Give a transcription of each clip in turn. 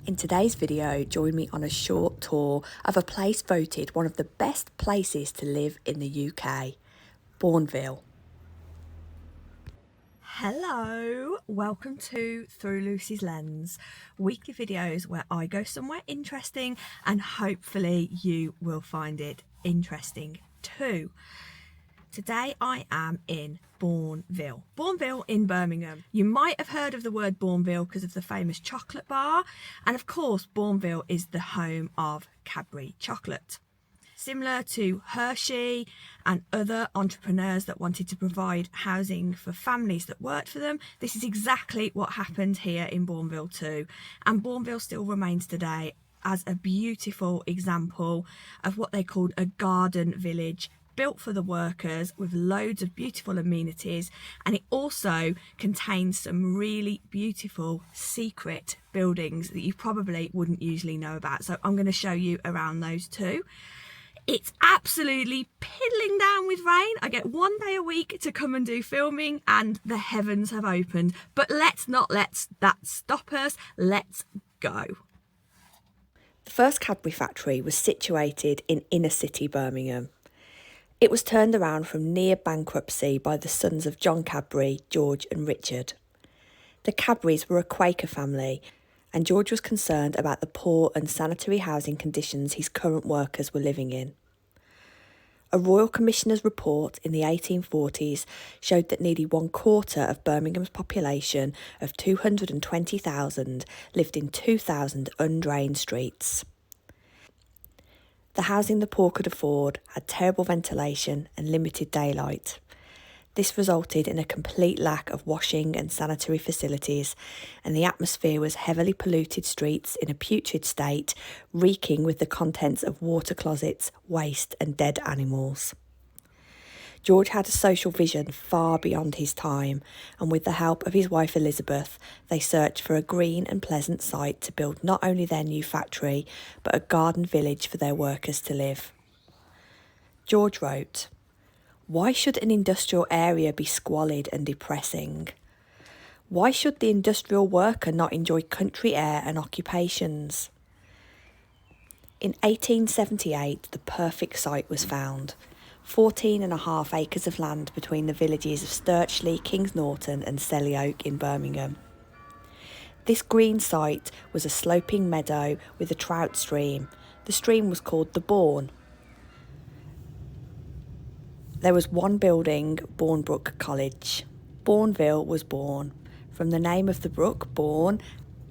In today's video, join me on a short tour of a place voted one of the best places to live in the UK, Bournville. Hello, welcome to Through Lucy's Lens, weekly videos where I go somewhere interesting and hopefully you will find it interesting too. Today I am in Bournville in Birmingham. You might have heard of the word Bournville because of the famous chocolate bar, and of course Bournville is the home of Cadbury Chocolate. Similar to Hershey and other entrepreneurs that wanted to provide housing for families that worked for them, this is exactly what happened here in Bournville too, and Bournville still remains today as a beautiful example of what they called a garden village, built for the workers with loads of beautiful amenities, and it also contains some really beautiful secret buildings that you probably wouldn't usually know about. So I'm going to show you around those too. It's absolutely piddling down with rain. I get one day a week to come and do filming and the heavens have opened, but let's not let that stop us. Let's go. The first Cadbury factory was situated in inner city Birmingham. It was turned around from near bankruptcy by the sons of John Cadbury, George and Richard. The Cadburys were a Quaker family, and George was concerned about the poor and sanitary housing conditions his current workers were living in. A Royal Commissioner's report in the 1840s showed that nearly 1/4 of Birmingham's population of 220,000 lived in 2,000 undrained streets. The housing the poor could afford had terrible ventilation and limited daylight. This resulted in a complete lack of washing and sanitary facilities, and the atmosphere was heavily polluted streets in a putrid state, reeking with the contents of water closets, waste and dead animals. George had a social vision far beyond his time, and with the help of his wife Elizabeth, they searched for a green and pleasant site to build not only their new factory, but a garden village for their workers to live. George wrote, "Why should an industrial area be squalid and depressing? Why should the industrial worker not enjoy country air and occupations?" In 1878, the perfect site was found. 14.5 acres of land between the villages of Sturchley, Kings Norton and Selly Oak in Birmingham. This green site was a sloping meadow with a trout stream. The stream was called the Bourne. There was one building, Bournebrook College. Bournville was born from the name of the brook, Bourne,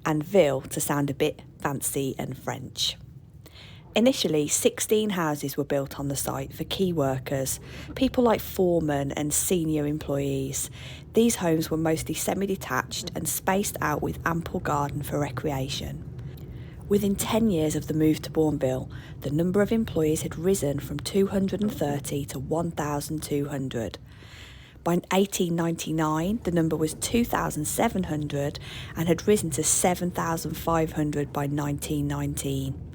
and Ville to sound a bit fancy and French. Initially, 16 houses were built on the site for key workers, people like foremen and senior employees. These homes were mostly semi-detached and spaced out with ample garden for recreation. Within 10 years of the move to Bournville, the number of employees had risen from 230 to 1,200. By 1899, the number was 2,700 and had risen to 7,500 by 1919.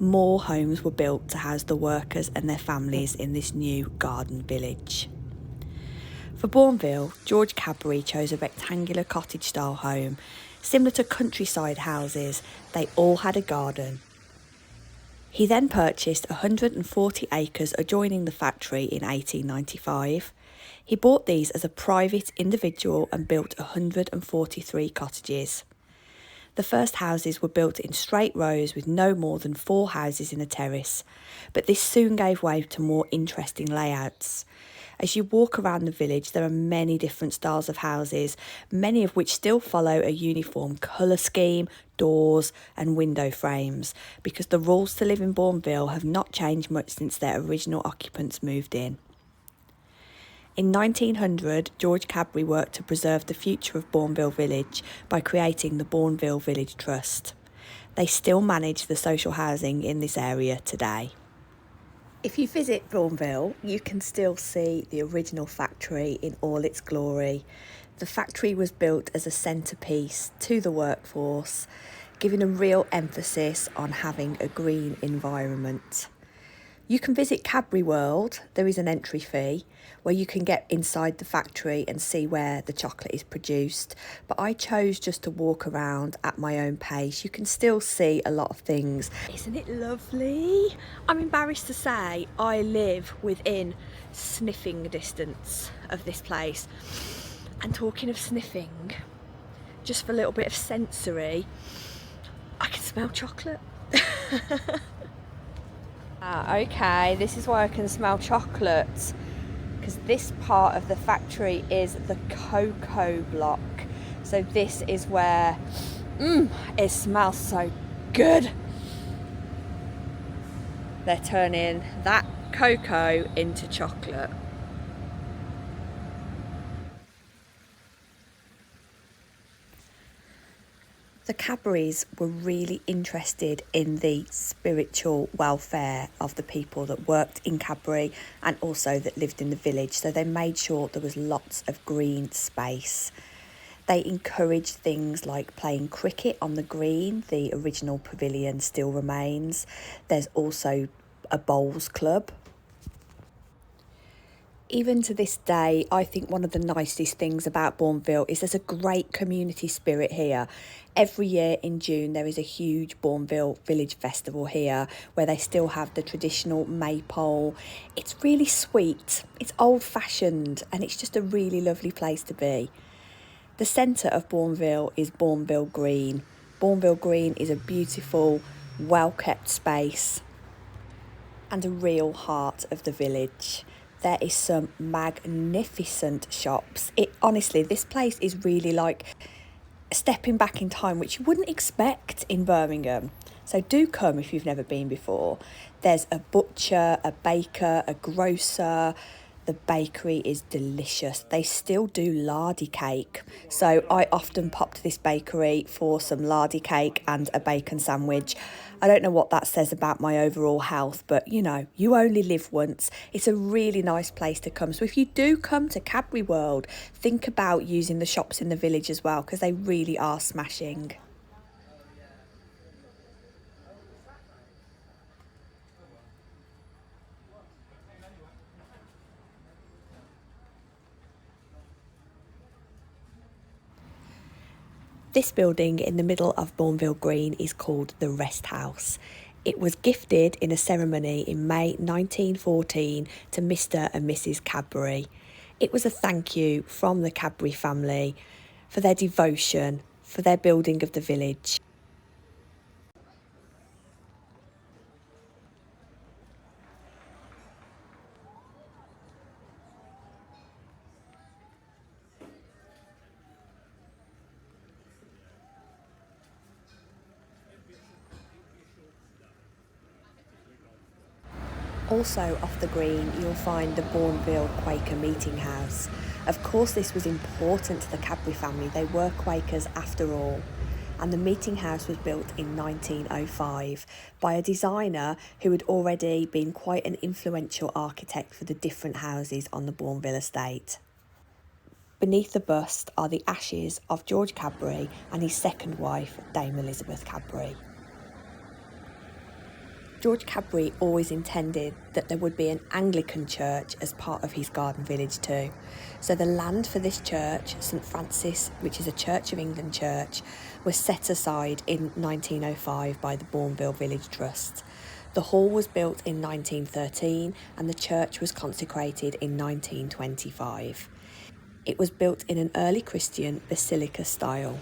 More homes were built to house the workers and their families in this new garden village. For Bournville, George Cadbury chose a rectangular cottage-style home. Similar to countryside houses, they all had a garden. He then purchased 140 acres adjoining the factory in 1895. He bought these as a private individual and built 143 cottages. The first houses were built in straight rows with no more than 4 houses in a terrace, but this soon gave way to more interesting layouts. As you walk around the village, there are many different styles of houses, many of which still follow a uniform colour scheme, doors and window frames, because the rules to live in Bournville have not changed much since their original occupants moved in. In 1900, George Cadbury worked to preserve the future of Bournville Village by creating the Bournville Village Trust. They still manage the social housing in this area today. If you visit Bournville, you can still see the original factory in all its glory. The factory was built as a centrepiece to the workforce, giving a real emphasis on having a green environment. You can visit Cadbury World. There is an entry fee where you can get inside the factory and see where the chocolate is produced. But I chose just to walk around at my own pace. You can still see a lot of things. Isn't it lovely? I'm embarrassed to say I live within sniffing distance of this place. And talking of sniffing, just for a little bit of sensory, I can smell chocolate. Okay, this is why I can smell chocolate, because this part of the factory is the cocoa block. So this is where it smells so good. They're turning that cocoa into chocolate. The Cadburys were really interested in the spiritual welfare of the people that worked in Cadbury and also that lived in the village, so they made sure there was lots of green space. They encouraged things like playing cricket on the green. The original pavilion still remains. There's also a bowls club. Even to this day, I think one of the nicest things about Bournville is there's a great community spirit here. Every year in June, there is a huge Bournville Village festival here where they still have the traditional maypole. It's really sweet, it's old-fashioned, and it's just a really lovely place to be. The centre of Bournville is Bournville Green. Bournville Green is a beautiful, well-kept space and a real heart of the village. There is some magnificent shops. Honestly, this place is really like stepping back in time, which you wouldn't expect in Birmingham. So do come if you've never been before. There's a butcher, a baker, a grocer. The bakery is delicious. They still do lardy cake. So I often pop to this bakery for some lardy cake and a bacon sandwich. I don't know what that says about my overall health, but you know, you only live once. It's a really nice place to come. So if you do come to Cadbury World, think about using the shops in the village as well, because they really are smashing. This building in the middle of Bournville Green is called the Rest House. It was gifted in a ceremony in May 1914 to Mr. and Mrs. Cadbury. It was a thank you from the Cadbury family for their devotion, for their building of the village. Also off the green, you'll find the Bournville Quaker Meeting House. Of course, this was important to the Cadbury family. They were Quakers after all. And the meeting house was built in 1905 by a designer who had already been quite an influential architect for the different houses on the Bournville estate. Beneath the bust are the ashes of George Cadbury and his second wife, Dame Elizabeth Cadbury. George Cadbury always intended that there would be an Anglican church as part of his garden village too. So the land for this church, St Francis, which is a Church of England church, was set aside in 1905 by the Bournville Village Trust. The hall was built in 1913 and the church was consecrated in 1925. It was built in an early Christian basilica style.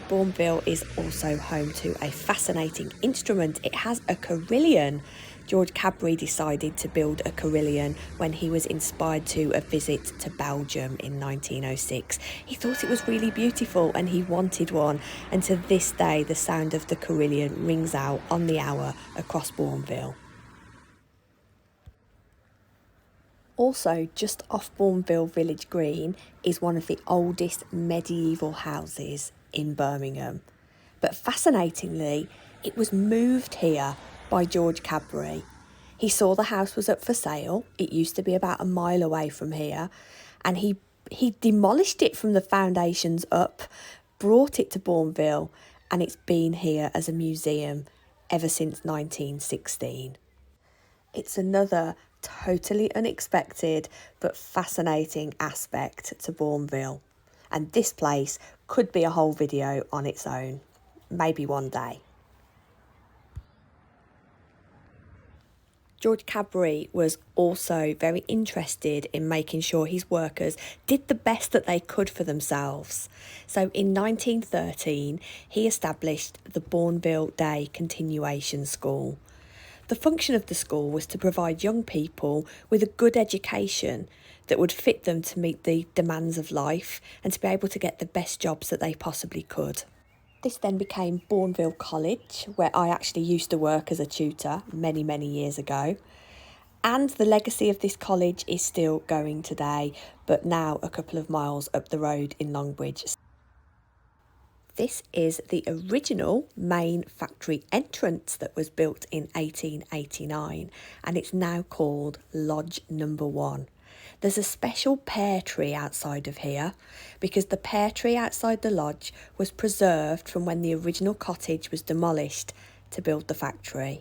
Bournville is also home to a fascinating instrument. It has a carillon. George Cadbury decided to build a carillon when he was inspired to a visit to Belgium in 1906. He thought it was really beautiful and he wanted one, and to this day the sound of the carillon rings out on the hour across Bournville. Also, just off Bournville Village Green is one of the oldest medieval houses in Birmingham. But fascinatingly, it was moved here by George Cadbury. He saw the house was up for sale. It used to be about a mile away from here, and he demolished it from the foundations up, brought it to Bournville, and it's been here as a museum ever since 1916. It's another totally unexpected but fascinating aspect to Bournville, and this place could be a whole video on its own, maybe one day. George Cadbury was also very interested in making sure his workers did the best that they could for themselves. So in 1913, he established the Bournville Day Continuation School. The function of the school was to provide young people with a good education that would fit them to meet the demands of life and to be able to get the best jobs that they possibly could. This then became Bournville College, where I actually used to work as a tutor many, many years ago. And the legacy of this college is still going today, but now a couple of miles up the road in Longbridge. This is the original main factory entrance that was built in 1889, and it's now called Lodge Number 1. There's a special pear tree outside of here because the pear tree outside the lodge was preserved from when the original cottage was demolished to build the factory.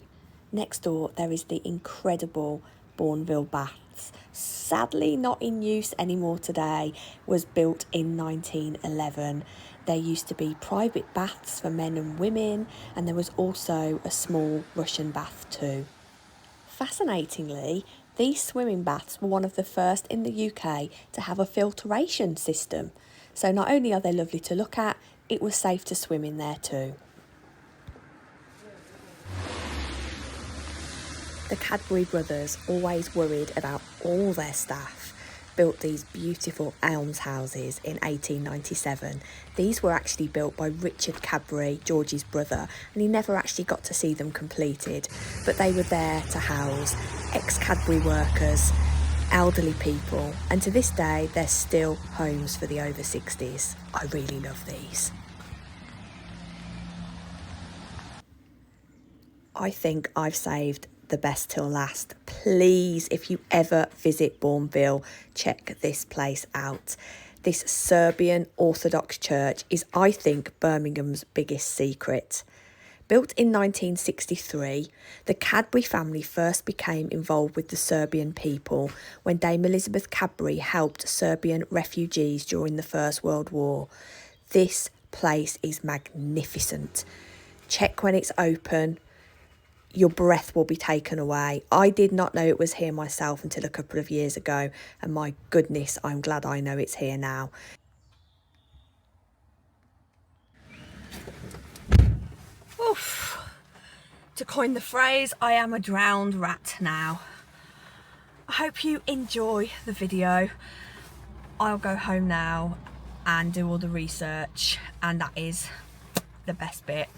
Next door there is the incredible Bournville Baths. Sadly not in use anymore today, was built in 1911. There used to be private baths for men and women, and there was also a small Russian bath too. Fascinatingly, these swimming baths were one of the first in the UK to have a filtration system. So not only are they lovely to look at, it was safe to swim in there too. The Cadbury brothers always worried about all their staff. Built these beautiful almshouses in 1897. These were actually built by Richard Cadbury, George's brother, and he never actually got to see them completed, but they were there to house ex-Cadbury workers, elderly people, and to this day they're still homes for the over 60s. I really love these. I think I've saved the best till last. Please, if you ever visit Bournville, check this place out. This Serbian Orthodox church is, I think, Birmingham's biggest secret. Built in 1963, the Cadbury family first became involved with the Serbian people when Dame Elizabeth Cadbury helped Serbian refugees during the First World War. This place is magnificent. Check when it's open. Your breath will be taken away. I did not know it was here myself until a couple of years ago, and my goodness, I'm glad I know it's here now. Oof. To coin the phrase, I am a drowned rat now. I hope you enjoy the video. I'll go home now and do all the research, and that is the best bit.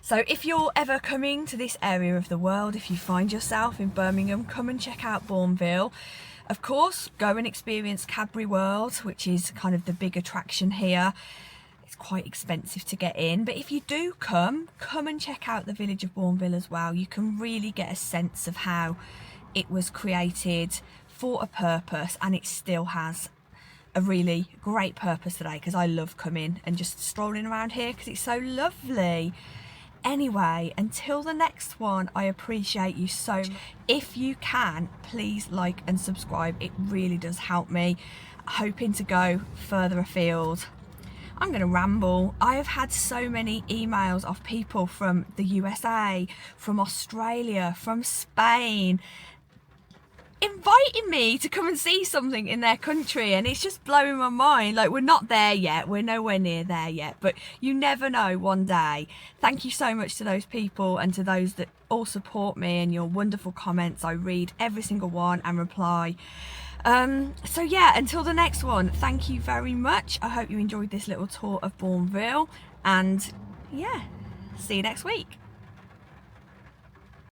So if you're ever coming to this area of the world, if you find yourself in Birmingham, come and check out Bournville. Of course, go and experience Cadbury World, which is kind of the big attraction here. It's quite expensive to get in, but if you do come and check out the village of Bournville as well. You can really get a sense of how it was created for a purpose, and it still has a really great purpose today, because I love coming and just strolling around here because it's so lovely. Anyway, until the next one, I appreciate you so much. If you can, please like and subscribe. It really does help me. Hoping to go further afield. I'm going to ramble. I have had so many emails of people from the USA, from Australia, from Spain, inviting me to come and see something in their country, and it's just blowing my mind. Like, we're not there yet, we're nowhere near there yet, but you never know, one day. Thank you so much to those people and to those that all support me, and your wonderful comments. I read every single one and reply. So yeah, until the next one, thank you very much. I hope you enjoyed this little tour of Bournville, and yeah, see you next week.